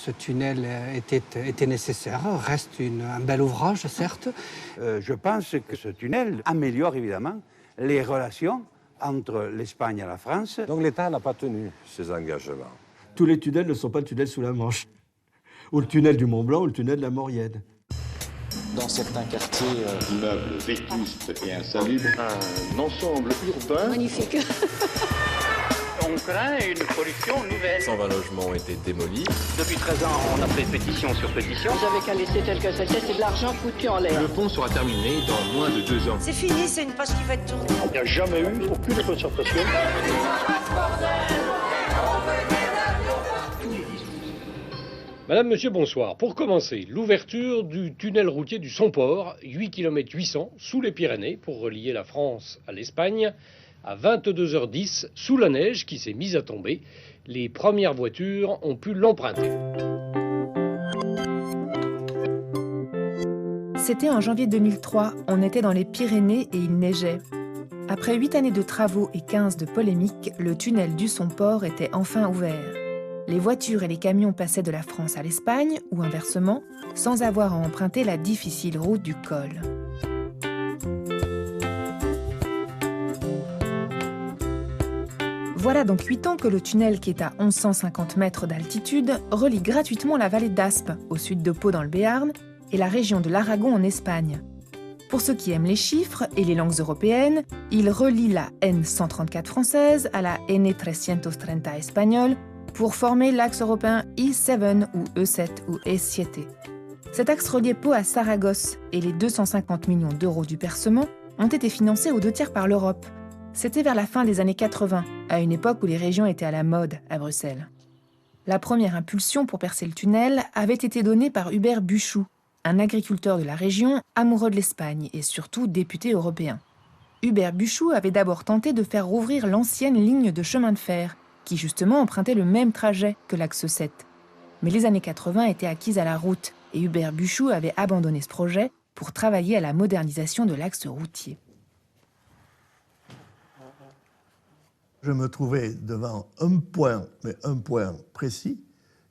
ce tunnel était nécessaire, reste un bel ouvrage, certes. Je pense que ce tunnel améliore évidemment les relations entre l'Espagne et la France. Donc l'État n'a pas tenu ses engagements. Tous les tunnels ne sont pas le tunnel sous la Manche, ou le tunnel du Mont Blanc, ou le tunnel de la Maurienne. Dans certains quartiers, immeubles vétustes et insalubres. Un ensemble urbain magnifique. On craint une pollution nouvelle. 120 logements ont été démolis. Depuis 13 ans, on a fait pétition sur pétition. Vous avez qu'à laisser tel que c'était, c'est de l'argent foutu en l'air. Le pont sera terminé dans moins de 2 ans. C'est fini, c'est une page qui va être tournée. Il n'y a jamais eu aucune concertation. Madame, monsieur, bonsoir. Pour commencer, l'ouverture du tunnel routier du Somport, 8 km 800, sous les Pyrénées, pour relier la France à l'Espagne, à 22h10, sous la neige qui s'est mise à tomber. Les premières voitures ont pu l'emprunter. C'était en janvier 2003, on était dans les Pyrénées et il neigeait. Après 8 années de travaux et 15 de polémiques, le tunnel du Somport était enfin ouvert. Les voitures et les camions passaient de la France à l'Espagne, ou inversement, sans avoir à emprunter la difficile route du col. Voilà donc 8 ans que le tunnel, qui est à 1150 mètres d'altitude, relie gratuitement la vallée d'Aspe, au sud de Pau dans le Béarn, et la région de l'Aragon en Espagne. Pour ceux qui aiment les chiffres et les langues européennes, il relie la N134 française à la N330 espagnole, pour former l'axe européen I7 ou E7 ou E7. Cet axe reliait Pau à Saragosse et les 250 millions d'euros du percement ont été financés aux 2/3 par l'Europe. C'était vers la fin des années 80, à une époque où les régions étaient à la mode à Bruxelles. La première impulsion pour percer le tunnel avait été donnée par Hubert Buchou, un agriculteur de la région amoureux de l'Espagne et surtout député européen. Hubert Buchou avait d'abord tenté de faire rouvrir l'ancienne ligne de chemin de fer, qui justement empruntait le même trajet que l'axe 7. Mais les années 80 étaient acquises à la route et Hubert Buchou avait abandonné ce projet pour travailler à la modernisation de l'axe routier. Je me trouvais devant un point précis,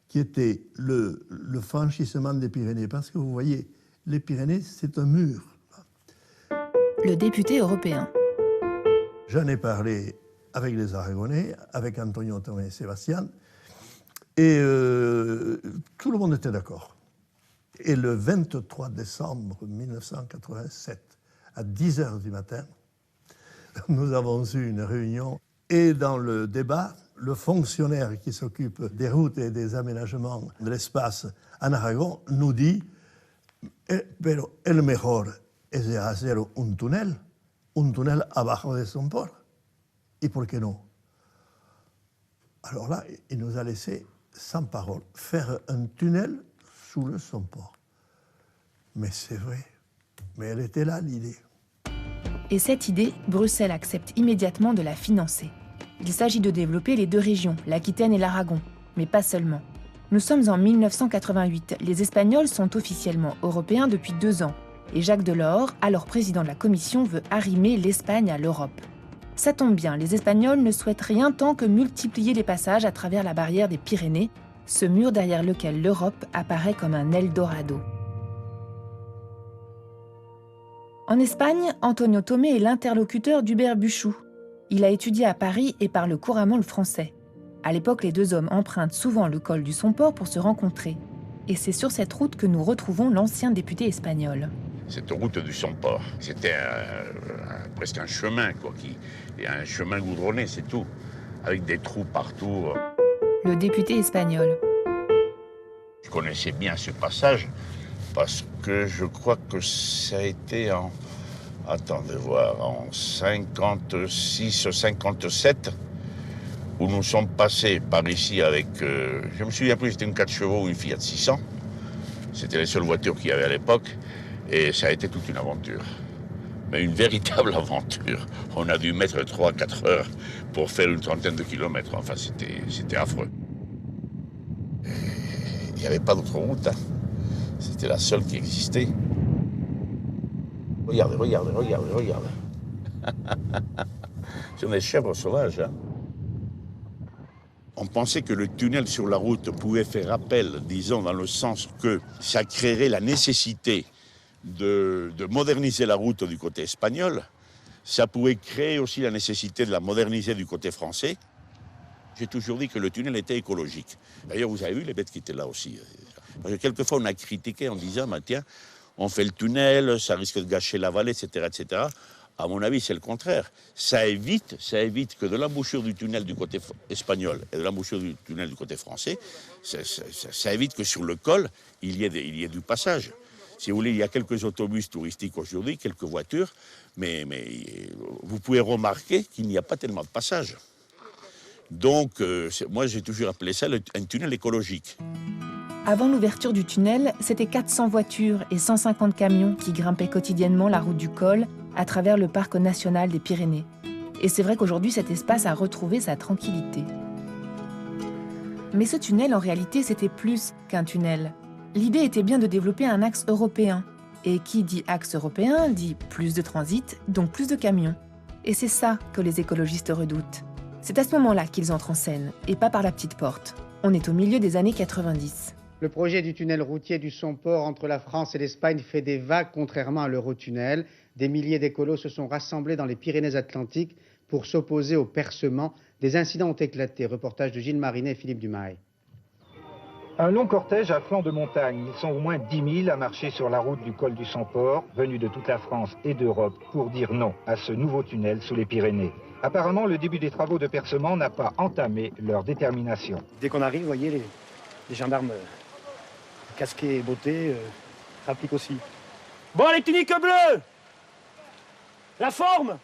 qui était le franchissement des Pyrénées. Parce que vous voyez, les Pyrénées, c'est un mur. Le député européen. J'en ai parlé avec les Aragonais, avec Antonio Tomé et Sébastien, et tout le monde était d'accord. Et le 23 décembre 1987, à 10h du matin, nous avons eu une réunion, et dans le débat, le fonctionnaire qui s'occupe des routes et des aménagements de l'espace en Aragon nous dit « Pero el mejor es hacer un tunnel abajo de Somport. Et pour que non ?» Alors là, il nous a laissé sans parole faire un tunnel sous le Somport. Mais c'est vrai, mais elle était là, l'idée. Et cette idée, Bruxelles accepte immédiatement de la financer. Il s'agit de développer les deux régions, l'Aquitaine et l'Aragon, mais pas seulement. Nous sommes en 1988, les Espagnols sont officiellement européens depuis 2 ans, et Jacques Delors, alors président de la Commission, veut arrimer l'Espagne à l'Europe. Ça tombe bien, les Espagnols ne souhaitent rien tant que multiplier les passages à travers la barrière des Pyrénées, ce mur derrière lequel l'Europe apparaît comme un Eldorado. En Espagne, Antonio Tomé est l'interlocuteur d'Hubert Buchou. Il a étudié à Paris et parle couramment le français. À l'époque, les deux hommes empruntent souvent le col du Somport pour se rencontrer. Et c'est sur cette route que nous retrouvons l'ancien député espagnol. Cette route du Somport, c'était presque un chemin, un chemin goudronné, c'est tout, avec des trous partout. Le député espagnol. Je connaissais bien ce passage parce que je crois que ça a été en 56-57, où nous sommes passés par ici avec, je me souviens plus, c'était une 4 chevaux ou une Fiat 600. C'était les seules voitures qu'il y avait à l'époque. Et ça a été toute une aventure. Mais une véritable aventure. On a dû mettre 3-4 heures pour faire une trentaine de kilomètres. Enfin, c'était affreux. Il n'y avait pas d'autre route. Hein. C'était la seule qui existait. Regardez. Ce sont des chèvres sauvages. Hein. On pensait que le tunnel sur la route pouvait faire appel, disons, dans le sens que ça créerait la nécessité de moderniser la route du côté espagnol. Ça pouvait créer aussi la nécessité de la moderniser du côté français. J'ai toujours dit que le tunnel était écologique. D'ailleurs, vous avez vu les bêtes qui étaient là aussi. Parce que quelquefois, on a critiqué en disant, bah, tiens, on fait le tunnel, ça risque de gâcher la vallée, etc., etc. À mon avis, c'est le contraire. Ça évite que de l'embouchure du tunnel du côté espagnol et de l'embouchure du tunnel du côté français, ça évite que sur le col, il y ait du passage. Si vous voulez, il y a quelques autobus touristiques aujourd'hui, quelques voitures, mais vous pouvez remarquer qu'il n'y a pas tellement de passage. Donc, moi, j'ai toujours appelé ça un tunnel écologique. Avant l'ouverture du tunnel, c'était 400 voitures et 150 camions qui grimpaient quotidiennement la route du col à travers le parc national des Pyrénées. Et c'est vrai qu'aujourd'hui, cet espace a retrouvé sa tranquillité. Mais ce tunnel, en réalité, c'était plus qu'un tunnel. L'idée était bien de développer un axe européen. Et qui dit axe européen dit plus de transit, donc plus de camions. Et c'est ça que les écologistes redoutent. C'est à ce moment-là qu'ils entrent en scène, et pas par la petite porte. On est au milieu des années 90. Le projet du tunnel routier du Somport entre la France et l'Espagne fait des vagues contrairement à l'Eurotunnel. Des milliers d'écolos se sont rassemblés dans les Pyrénées-Atlantiques pour s'opposer au percement. Des incidents ont éclaté. Reportage de Gilles Marinet et Philippe Dumail. Un long cortège à flanc de montagne. Ils sont au moins 10 000 à marcher sur la route du col du Somport, venus de toute la France et d'Europe, pour dire non à ce nouveau tunnel sous les Pyrénées. Apparemment, le début des travaux de percement n'a pas entamé leur détermination. Dès qu'on arrive, vous voyez, les gendarmes casqués et bottés appliquent aussi. Bon, les tuniques bleues! La forme!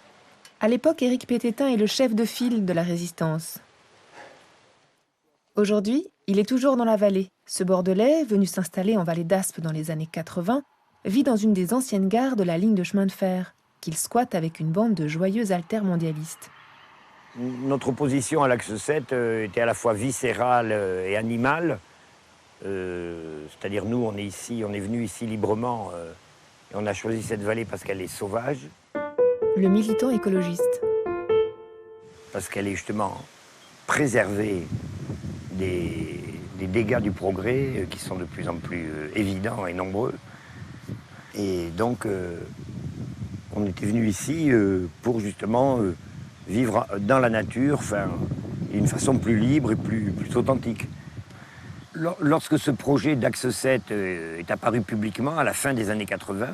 À l'époque, Éric Pététin est le chef de file de la résistance. Aujourd'hui, il est toujours dans la vallée. Ce Bordelais, venu s'installer en vallée d'Aspe dans les années 80, vit dans une des anciennes gares de la ligne de chemin de fer, qu'il squatte avec une bande de joyeux altermondialistes. Notre opposition à l'axe 7 était à la fois viscérale et animale. C'est-à-dire nous, on est venu ici librement et on a choisi cette vallée parce qu'elle est sauvage. Le militant écologiste. Parce qu'elle est justement préservée des dégâts du progrès qui sont de plus en plus évidents et nombreux. Et donc, on était venu ici pour justement vivre dans la nature, d'une façon plus libre et plus authentique. Lorsque ce projet d'Axe 7 est apparu publiquement à la fin des années 80,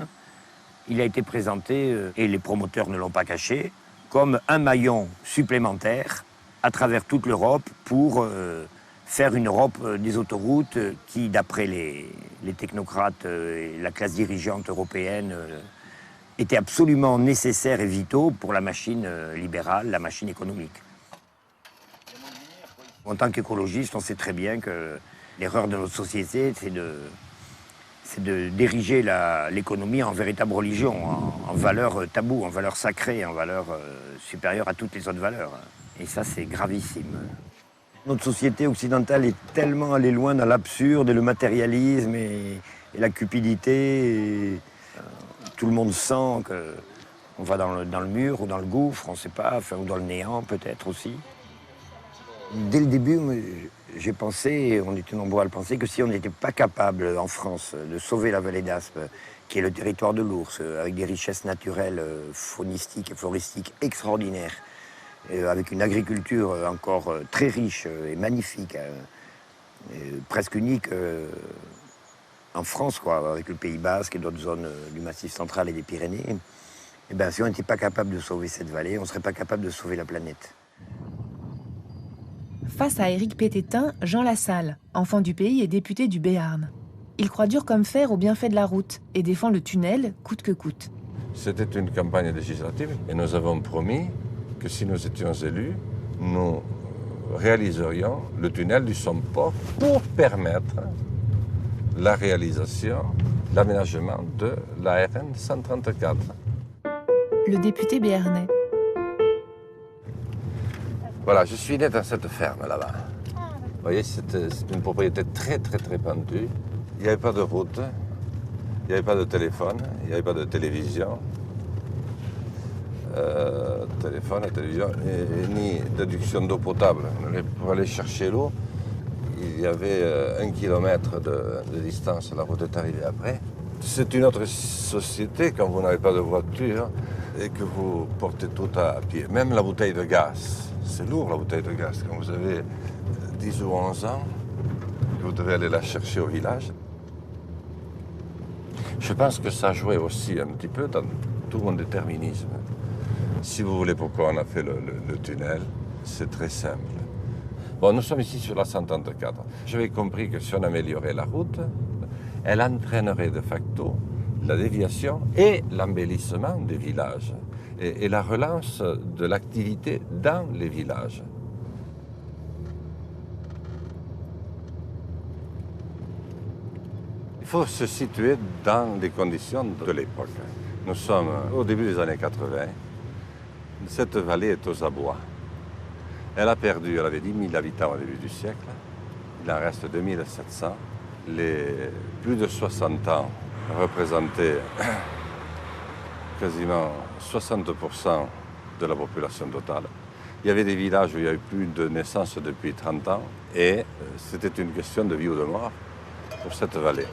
il a été présenté, et les promoteurs ne l'ont pas caché, comme un maillon supplémentaire à travers toute l'Europe pour faire une Europe des autoroutes qui, d'après les technocrates et la classe dirigeante européenne, était absolument nécessaire et vitaux pour la machine libérale, la machine économique. En tant qu'écologiste, on sait très bien que l'erreur de notre société, c'est de diriger l'économie en véritable religion, en valeur taboue, en valeur sacrée, en valeur supérieure à toutes les autres valeurs. Et ça, c'est gravissime. Notre société occidentale est tellement allée loin dans l'absurde et le matérialisme et la cupidité. Et, tout le monde sent qu'on va dans le mur ou dans le gouffre, on ne sait pas, ou dans le néant peut-être aussi. Dès le début, j'ai pensé, on était nombreux à le penser, que si on n'était pas capable en France de sauver la vallée d'Aspe, qui est le territoire de l'ours, avec des richesses naturelles, faunistiques et floristiques extraordinaires, avec une agriculture encore très riche et magnifique, presque unique en France, avec le Pays Basque et d'autres zones du Massif central et des Pyrénées, et bien, si on n'était pas capable de sauver cette vallée, on ne serait pas capable de sauver la planète. Face à Éric Pététin, Jean Lassalle, enfant du pays et député du Béarn. Il croit dur comme fer au bienfait de la route et défend le tunnel coûte que coûte. C'était une campagne législative et nous avons promis que si nous étions élus, nous réaliserions le tunnel du Somport pour permettre la réalisation, l'aménagement de la RN 134. Le député béarnais. Voilà, je suis né dans cette ferme là-bas. Vous voyez, c'est une propriété très pendue. Il n'y avait pas de route, il n'y avait pas de téléphone, il n'y avait pas de télévision. téléphone, télévision, ni d'adduction d'eau potable. Pour aller chercher l'eau, il y avait 1 kilomètre de distance, la route est arrivée après. C'est une autre société quand vous n'avez pas de voiture et que vous portez tout à pied. Même la bouteille de gaz, c'est lourd la bouteille de gaz. Quand vous avez 10 ou 11 ans, vous devez aller la chercher au village. Je pense que ça jouait aussi un petit peu dans tout mon déterminisme. Si vous voulez pourquoi on a fait le tunnel, c'est très simple. Bon, nous sommes ici sur la 134. J'avais compris que si on améliorait la route, elle entraînerait de facto la déviation et l'embellissement des villages et la relance de l'activité dans les villages. Il faut se situer dans les conditions de l'époque. Nous sommes au début des années 80. Cette vallée est aux abois. Elle a perdu, elle avait 10 000 habitants au début du siècle. Il en reste 2700. Les plus de 60 ans représentaient quasiment 60% de la population totale. Il y avait des villages où il y avait plus de naissances depuis 30 ans et c'était une question de vie ou de mort pour cette vallée.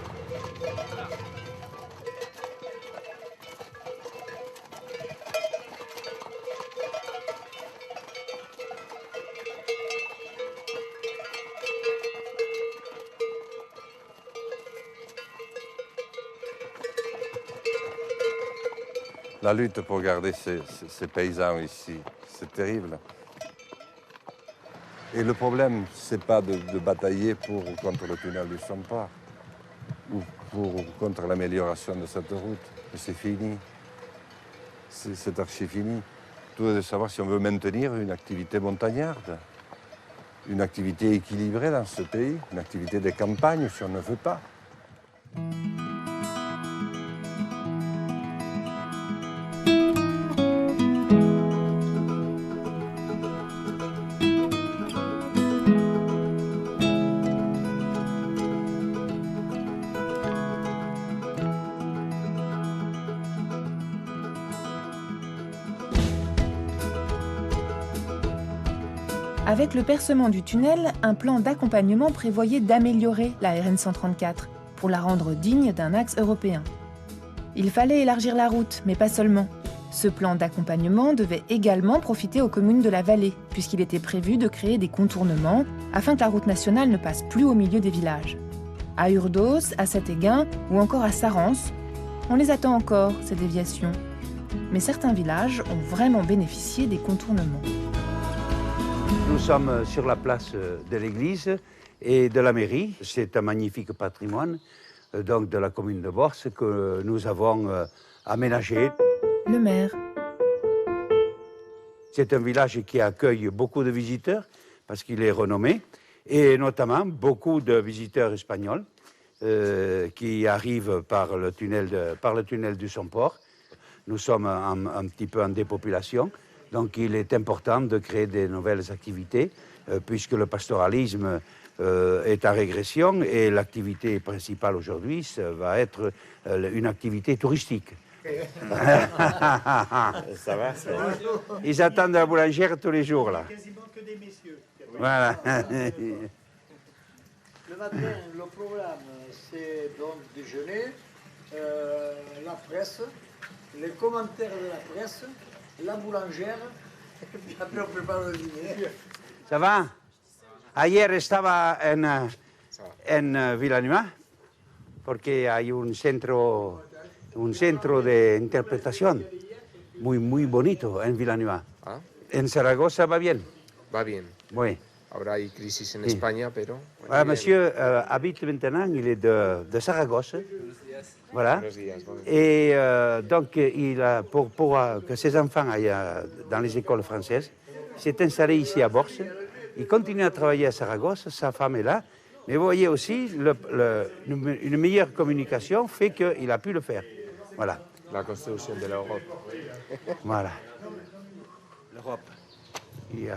La lutte pour garder ces paysans ici, c'est terrible. Et le problème, c'est pas de batailler pour ou contre le tunnel du Somport ou pour ou contre l'amélioration de cette route. C'est fini. C'est archi fini. Tout est de savoir si on veut maintenir une activité montagnarde, une activité équilibrée dans ce pays, une activité des campagnes si on ne veut pas. Avec le percement du tunnel, un plan d'accompagnement prévoyait d'améliorer la RN 134 pour la rendre digne d'un axe européen. Il fallait élargir la route, mais pas seulement. Ce plan d'accompagnement devait également profiter aux communes de la vallée, puisqu'il était prévu de créer des contournements afin que la route nationale ne passe plus au milieu des villages. À Urdos, à Saint-Éguin ou encore à Sarance, on les attend encore, ces déviations. Mais certains villages ont vraiment bénéficié des contournements. Nous sommes sur la place de l'église et de la mairie. C'est un magnifique patrimoine donc de la commune de Bors que nous avons aménagé. Le maire. C'est un village qui accueille beaucoup de visiteurs parce qu'il est renommé et notamment beaucoup de visiteurs espagnols qui arrivent par le tunnel du Somport. Nous sommes un petit peu en dépopulation. Donc il est important de créer de nouvelles activités, puisque le pastoralisme est en régression et l'activité principale aujourd'hui, ça va être une activité touristique. Ça va, ça va. Ils attendent la boulangère tous les jours, là. Quasiment que des messieurs. Voilà. Le matin, le programme, c'est donc déjeuner, la presse, les commentaires de la presse, la boulangère, et puis après on prépare le dîner. Ça va? Ayer estaba en Villanueva, porque hay un centro de interpretación muy bonito en Villanueva. ¿Ah? En Zaragoza va bien. Va bien. Oui. Ahora hay crisis en Sí. España, pero... Voilà, monsieur habite maintenant, il est de Saragosse. Voilà. Buenos días, buenos días. Et donc, pour que ses enfants aillent dans les écoles françaises, il s'est installé ici à Borse. Il continue à travailler à Saragosse, sa femme est là. Mais vous voyez aussi, une meilleure communication fait qu'il a pu le faire. Voilà. La construction de l'Europe. Voilà. L'Europe. Oui.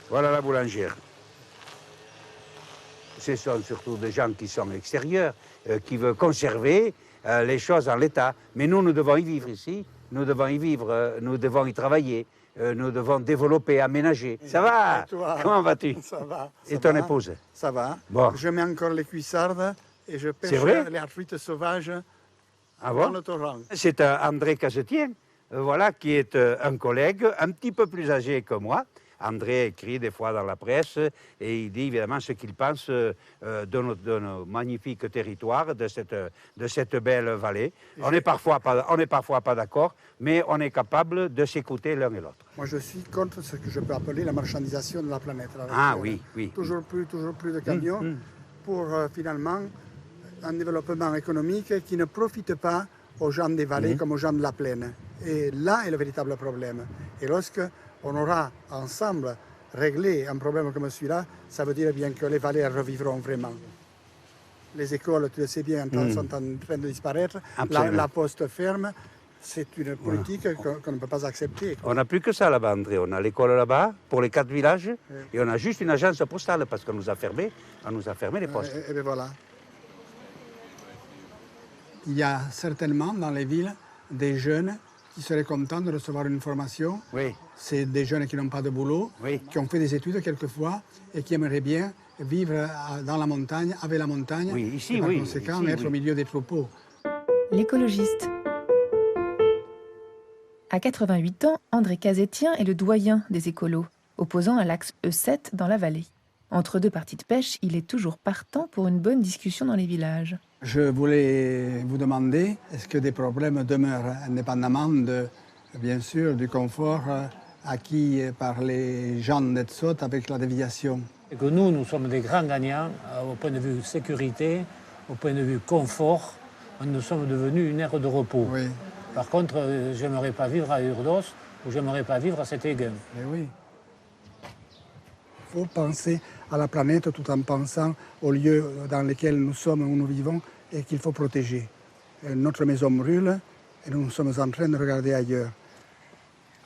Voilà la boulangère. ce sont surtout des gens qui sont extérieurs, qui veulent conserver les choses en l'état. Mais nous devons y vivre ici, nous devons y vivre, nous devons y travailler, nous devons développer, aménager. Ça va? Comment vas-tu? Ça va. Et ton épouse? Ça va. Bon. Je mets encore les cuissardes et je pêche les truites sauvages dans le torrent. C'est André Cazetien, voilà, qui est un collègue un petit peu plus âgé que moi. André écrit des fois dans la presse et il dit évidemment ce qu'il pense de nos magnifiques territoires, de cette belle vallée. On n'est parfois pas d'accord, mais on est capable de s'écouter l'un et l'autre. Moi, je suis contre ce que je peux appeler la marchandisation de la planète. Oui. Toujours plus de camions pour finalement un développement économique qui ne profite pas aux gens des vallées comme aux gens de la plaine. Et là est le véritable problème. Et lorsque on aura ensemble réglé un problème comme celui-là, ça veut dire bien que les vallées revivront vraiment. Les écoles, tu le sais bien, sont en train de disparaître. La poste ferme, c'est une politique qu'on ne peut pas accepter. On n'a plus que ça là-bas, André. On a l'école là-bas pour les 4 villages et on a juste une agence postale parce qu'on nous a fermé les postes. Et bien voilà. Il y a certainement dans les villes des jeunes qui seraient contents de recevoir une formation. Oui. C'est des jeunes qui n'ont pas de boulot, qui ont fait des études quelquefois et qui aimeraient bien vivre dans la montagne, avec la montagne, et par conséquent être au milieu des troupeaux. L'écologiste. À 88 ans, André Cazetien est le doyen des écolos, opposant à l'axe E7 dans la vallée. Entre deux parties de pêche, il est toujours partant pour une bonne discussion dans les villages. Je voulais vous demander, est-ce que des problèmes demeurent, indépendamment bien sûr, du confort acquis par les gens d'Etsote avec la déviation? Et que nous sommes des grands gagnants au point de vue sécurité, au point de vue confort. Nous sommes devenus une aire de repos. Oui. Par contre, j'aimerais pas vivre à Urdos ou j'aimerais pas vivre à Sétéguin. Mais oui. Il faut penser à la planète tout en pensant aux lieux dans lesquels nous sommes, où nous vivons et qu'il faut protéger. Notre maison brûle et nous sommes en train de regarder ailleurs.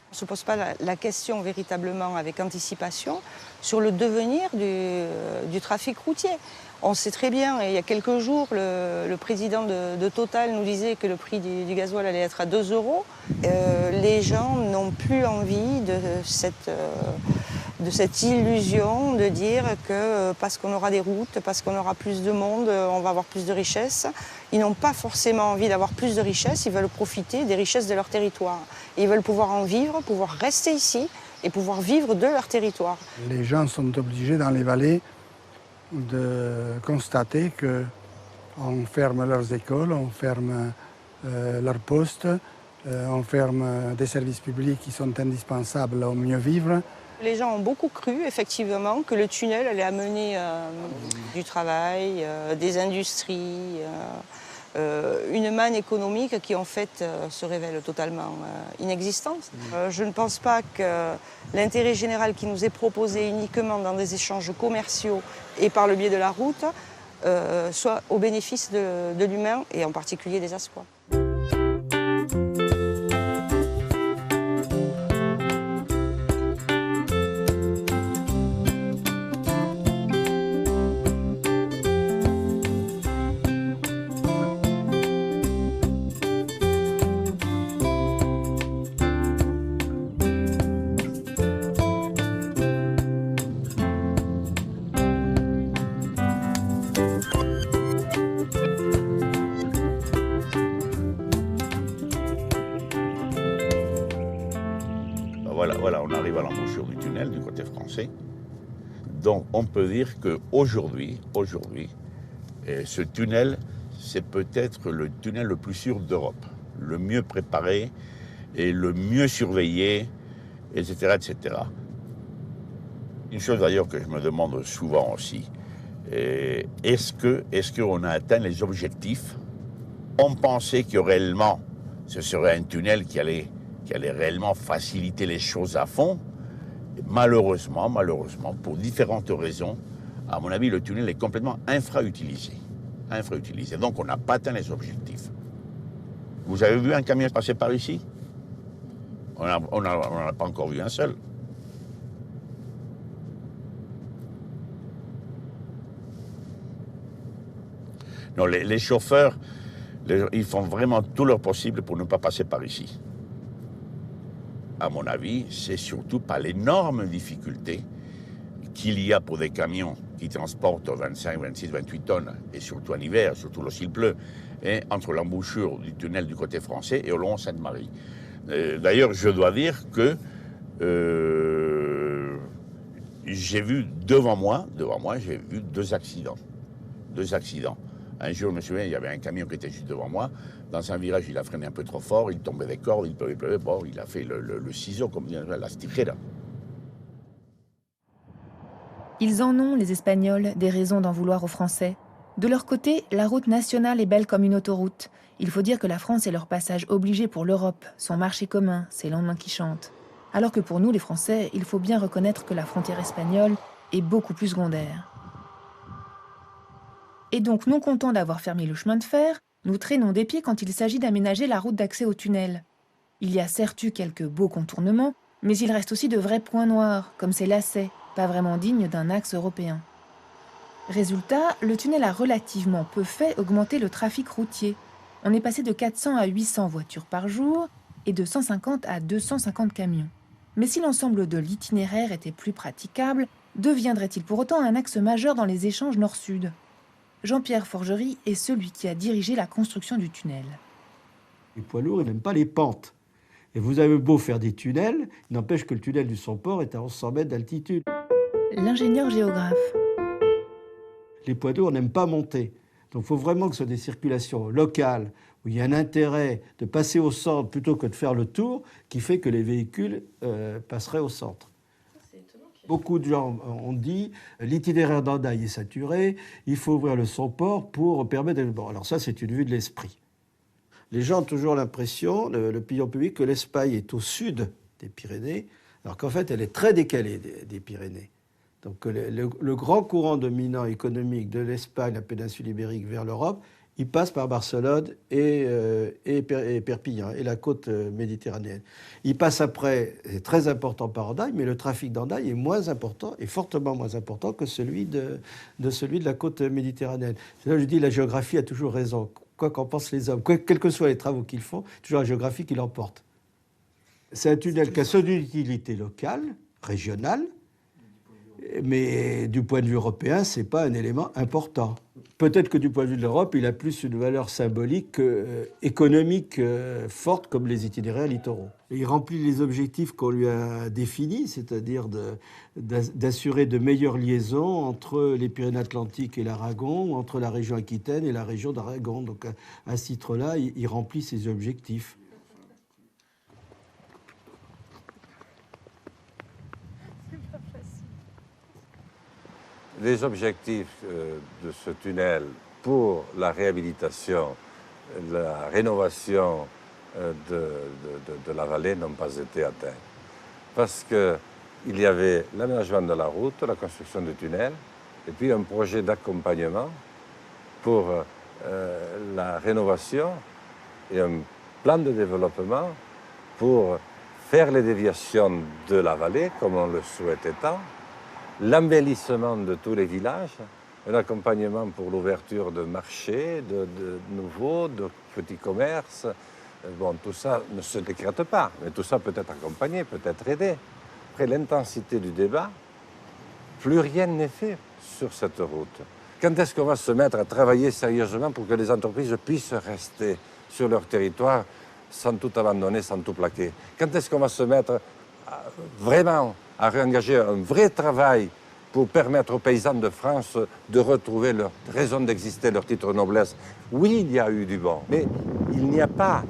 On ne se pose pas la question véritablement avec anticipation sur le devenir du trafic routier. On sait très bien, il y a quelques jours, le président de Total nous disait que le prix du gasoil allait être à 2 €. Les gens n'ont plus envie de cette illusion de dire que parce qu'on aura des routes, parce qu'on aura plus de monde, on va avoir plus de richesses. Ils n'ont pas forcément envie d'avoir plus de richesses, ils veulent profiter des richesses de leur territoire. Et ils veulent pouvoir en vivre, pouvoir rester ici et pouvoir vivre de leur territoire. Les gens sont obligés dans les vallées de constater qu'on ferme leurs écoles, on ferme leurs postes, on ferme des services publics qui sont indispensables au mieux vivre. Les gens ont beaucoup cru, effectivement, que le tunnel allait amener du travail, des industries, une manne économique qui, en fait, se révèle totalement inexistante. Je ne pense pas que l'intérêt général qui nous est proposé uniquement dans des échanges commerciaux et par le biais de la route soit au bénéfice de l'humain et en particulier des Asquois. Voilà, on arrive à l'embouchure du tunnel du côté français. Donc on peut dire qu'aujourd'hui, ce tunnel, c'est peut-être le tunnel le plus sûr d'Europe, le mieux préparé et le mieux surveillé, etc., etc. Une chose d'ailleurs que je me demande souvent aussi, est-ce qu'on a atteint les objectifs? On pensait que réellement, ce serait un tunnel qui allait réellement faciliter les choses à fond. Malheureusement, pour différentes raisons, à mon avis, le tunnel est complètement infrautilisé. Donc, on n'a pas atteint les objectifs. Vous avez vu un camion passer par ici? On n'en a pas encore vu un seul. Non, les chauffeurs, ils font vraiment tout leur possible pour ne pas passer par ici. À mon avis, c'est surtout par l'énorme difficulté qu'il y a pour des camions qui transportent 25, 26, 28 tonnes, et surtout en hiver, surtout lorsqu'il pleut, et entre l'embouchure du tunnel du côté français et au long Sainte-Marie. D'ailleurs, je dois dire que j'ai vu devant moi, j'ai vu deux accidents. Un jour, je me souviens, il y avait un camion qui était juste devant moi. Dans un virage, il a freiné un peu trop fort, il tombait des cordes, il pleuvait. Bon, il a fait le ciseau, comme dit la stiquera. Ils en ont, les Espagnols, des raisons d'en vouloir aux Français. De leur côté, la route nationale est belle comme une autoroute. Il faut dire que la France est leur passage obligé pour l'Europe, son marché commun, ses lendemains qui chantent. Alors que pour nous, les Français, il faut bien reconnaître que la frontière espagnole est beaucoup plus secondaire. Et donc, non contents d'avoir fermé le chemin de fer, nous traînons des pieds quand il s'agit d'aménager la route d'accès au tunnel. Il y a certes eu quelques beaux contournements, mais il reste aussi de vrais points noirs, comme ces lacets, pas vraiment dignes d'un axe européen. Résultat, le tunnel a relativement peu fait augmenter le trafic routier. On est passé de 400 à 800 voitures par jour et de 150 à 250 camions. Mais si l'ensemble de l'itinéraire était plus praticable, deviendrait-il pour autant un axe majeur dans les échanges nord-sud ? Jean-Pierre Forgerie est celui qui a dirigé la construction du tunnel. Les poids lourds, ils n'aiment pas les pentes. Et vous avez beau faire des tunnels, il n'empêche que le tunnel du Somport est à 1100 mètres d'altitude. L'ingénieur géographe. Les poids lourds n'aiment pas monter. Donc il faut vraiment que ce soit des circulations locales, où il y a un intérêt de passer au centre plutôt que de faire le tour, qui fait que les véhicules passeraient au centre. Beaucoup de gens ont dit l'itinéraire d'Hendaye est saturé, il faut ouvrir le Somport pour permettre... Bon, alors ça, c'est une vue de l'esprit. Les gens ont toujours l'impression, l'opinion publique, que l'Espagne est au sud des Pyrénées, alors qu'en fait, elle est très décalée des Pyrénées. Donc le grand courant dominant économique de l'Espagne, la péninsule ibérique, vers l'Europe, il passe par Barcelone et Perpignan, et la côte méditerranéenne. Il passe après, c'est très important par Hendaye, mais le trafic d'Hendaye est moins important, et fortement moins important que celui de la côte méditerranéenne. C'est là que je dis la géographie a toujours raison. Quoi qu'en pensent les hommes, quels que soient les travaux qu'ils font, toujours la géographie qui l'emporte. C'est un tunnel qui a son utilité locale, régionale, mais du point de vue européen, ce n'est pas un élément important. Peut-être que du point de vue de l'Europe, il a plus une valeur symbolique, économique forte, comme les itinéraires littoraux. Et il remplit les objectifs qu'on lui a définis, c'est-à-dire d'assurer de meilleures liaisons entre les Pyrénées-Atlantiques et l'Aragon, entre la région Aquitaine et la région d'Aragon. Donc à ce titre-là, il remplit ses objectifs. Les objectifs de ce tunnel pour la réhabilitation, la rénovation de la vallée n'ont pas été atteints. Parce qu'il y avait l'aménagement de la route, la construction du tunnel, et puis un projet d'accompagnement pour la rénovation et un plan de développement pour faire les déviations de la vallée, comme on le souhaitait tant, l'embellissement de tous les villages, un accompagnement pour l'ouverture de marchés, de nouveaux, de petits commerces. Bon, tout ça ne se décrète pas, mais tout ça peut être accompagné, peut être aidé. Après l'intensité du débat, plus rien n'est fait sur cette route. Quand est-ce qu'on va se mettre à travailler sérieusement pour que les entreprises puissent rester sur leur territoire sans tout abandonner, sans tout plaquer? Quand est-ce qu'on va se mettre vraiment à réengager un vrai travail pour permettre aux paysans de France de retrouver leur raison d'exister, leur titre de noblesse? Oui, il y a eu du bon, mais il n'y a pas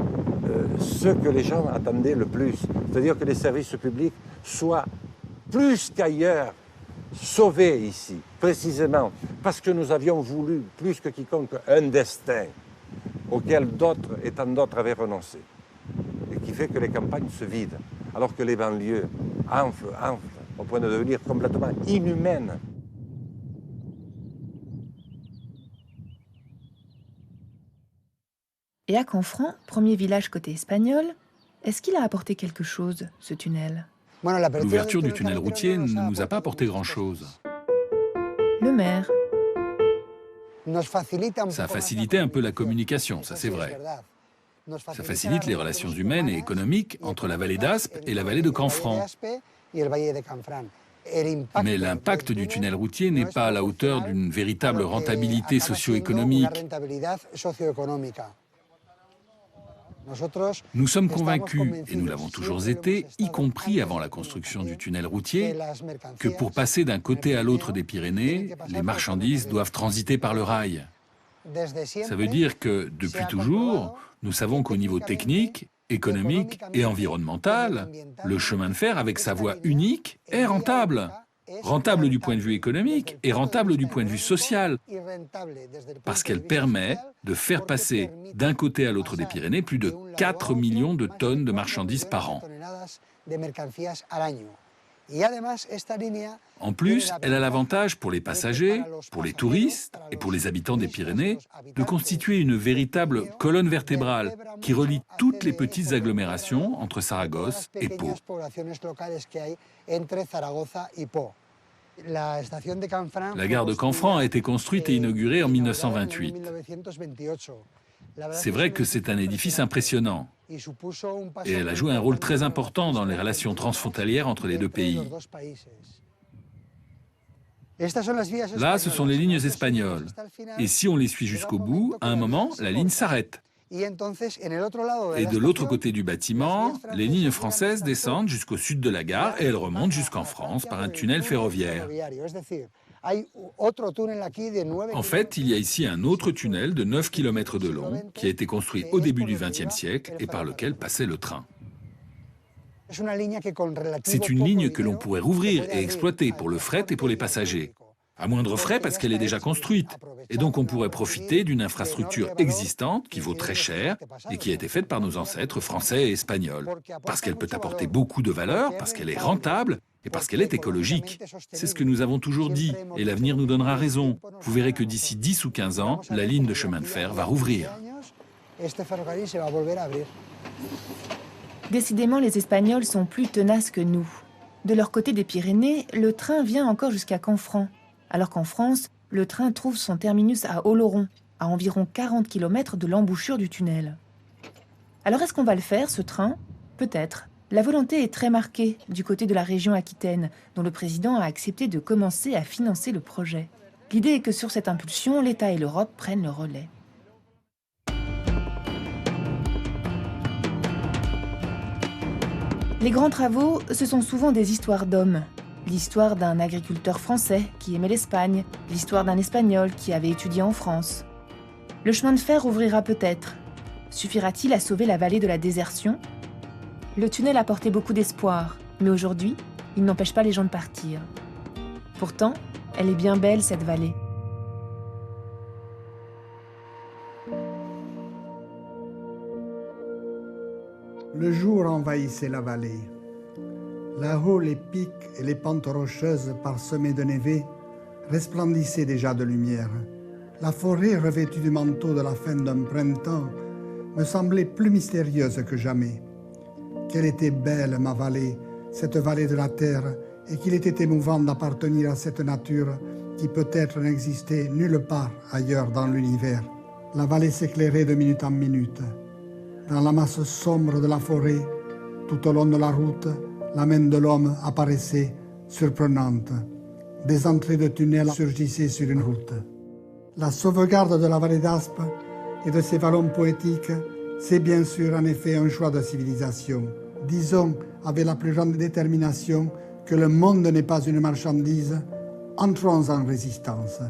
ce que les gens attendaient le plus, c'est-à-dire que les services publics soient plus qu'ailleurs sauvés ici, précisément parce que nous avions voulu, plus que quiconque, un destin auquel d'autres et tant d'autres avaient renoncé, et qui fait que les campagnes se vident, alors que les banlieues enflent, au point de devenir complètement inhumaines. Et à Canfranc, premier village côté espagnol, est-ce qu'il a apporté quelque chose, ce tunnel? L'ouverture du tunnel routier ne nous a pas apporté grand-chose. Le maire. Ça a facilité un peu la communication, ça c'est vrai. Ça facilite les relations humaines et économiques entre la vallée d'Aspe et la vallée de Canfranc. Mais l'impact du tunnel routier n'est pas à la hauteur d'une véritable rentabilité socio-économique. Nous sommes convaincus, et nous l'avons toujours été, y compris avant la construction du tunnel routier, que pour passer d'un côté à l'autre des Pyrénées, les marchandises doivent transiter par le rail. Ça veut dire que, depuis toujours, nous savons qu'au niveau technique, économique et environnemental, le chemin de fer, avec sa voie unique, est rentable. Rentable du point de vue économique et rentable du point de vue social, parce qu'elle permet de faire passer d'un côté à l'autre des Pyrénées plus de 4 millions de tonnes de marchandises par an. En plus, elle a l'avantage pour les passagers, pour les touristes et pour les habitants des Pyrénées de constituer une véritable colonne vertébrale qui relie toutes les petites agglomérations entre Saragosse et Pau. La gare de Canfranc a été construite et inaugurée en 1928. C'est vrai que c'est un édifice impressionnant et elle a joué un rôle très important dans les relations transfrontalières entre les deux pays. Là, ce sont les lignes espagnoles. Et si on les suit jusqu'au bout, à un moment, la ligne s'arrête. Et de l'autre côté du bâtiment, les lignes françaises descendent jusqu'au sud de la gare et elles remontent jusqu'en France par un tunnel ferroviaire. En fait, il y a ici un autre tunnel de 9 km de long qui a été construit au début du XXe siècle et par lequel passait le train. C'est une ligne que l'on pourrait rouvrir et exploiter pour le fret et pour les passagers. À moindre frais parce qu'elle est déjà construite. Et donc on pourrait profiter d'une infrastructure existante qui vaut très cher et qui a été faite par nos ancêtres français et espagnols. Parce qu'elle peut apporter beaucoup de valeur, parce qu'elle est rentable et parce qu'elle est écologique. C'est ce que nous avons toujours dit et l'avenir nous donnera raison. Vous verrez que d'ici 10 ou 15 ans, la ligne de chemin de fer va rouvrir. Décidément, les Espagnols sont plus tenaces que nous. De leur côté des Pyrénées, le train vient encore jusqu'à Canfranc. Alors qu'en France, le train trouve son terminus à Oloron, à environ 40 km de l'embouchure du tunnel. Alors est-ce qu'on va le faire, ce train? Peut-être. La volonté est très marquée du côté de la région Aquitaine, dont le président a accepté de commencer à financer le projet. L'idée est que sur cette impulsion, l'État et l'Europe prennent le relais. Les grands travaux, ce sont souvent des histoires d'hommes. L'histoire d'un agriculteur français qui aimait l'Espagne, l'histoire d'un Espagnol qui avait étudié en France. Le chemin de fer ouvrira peut-être. Suffira-t-il à sauver la vallée de la désertion? Le tunnel a porté beaucoup d'espoir, mais aujourd'hui, il n'empêche pas les gens de partir. Pourtant, elle est bien belle, cette vallée. Le jour envahissait la vallée. Là-haut, les pics et les pentes rocheuses parsemées de névé resplendissaient déjà de lumière. La forêt, revêtue du manteau de la fin d'un printemps, me semblait plus mystérieuse que jamais. Qu'elle était belle, ma vallée, cette vallée de la terre, et qu'il était émouvant d'appartenir à cette nature qui peut-être n'existait nulle part ailleurs dans l'univers. La vallée s'éclairait de minute en minute. Dans la masse sombre de la forêt, tout au long de la route, la main de l'homme apparaissait surprenante. Des entrées de tunnels surgissaient sur une route. La sauvegarde de la vallée d'Aspe et de ses vallons poétiques, c'est bien sûr en effet un choix de civilisation. Disons avec la plus grande détermination que le monde n'est pas une marchandise, entrons en résistance.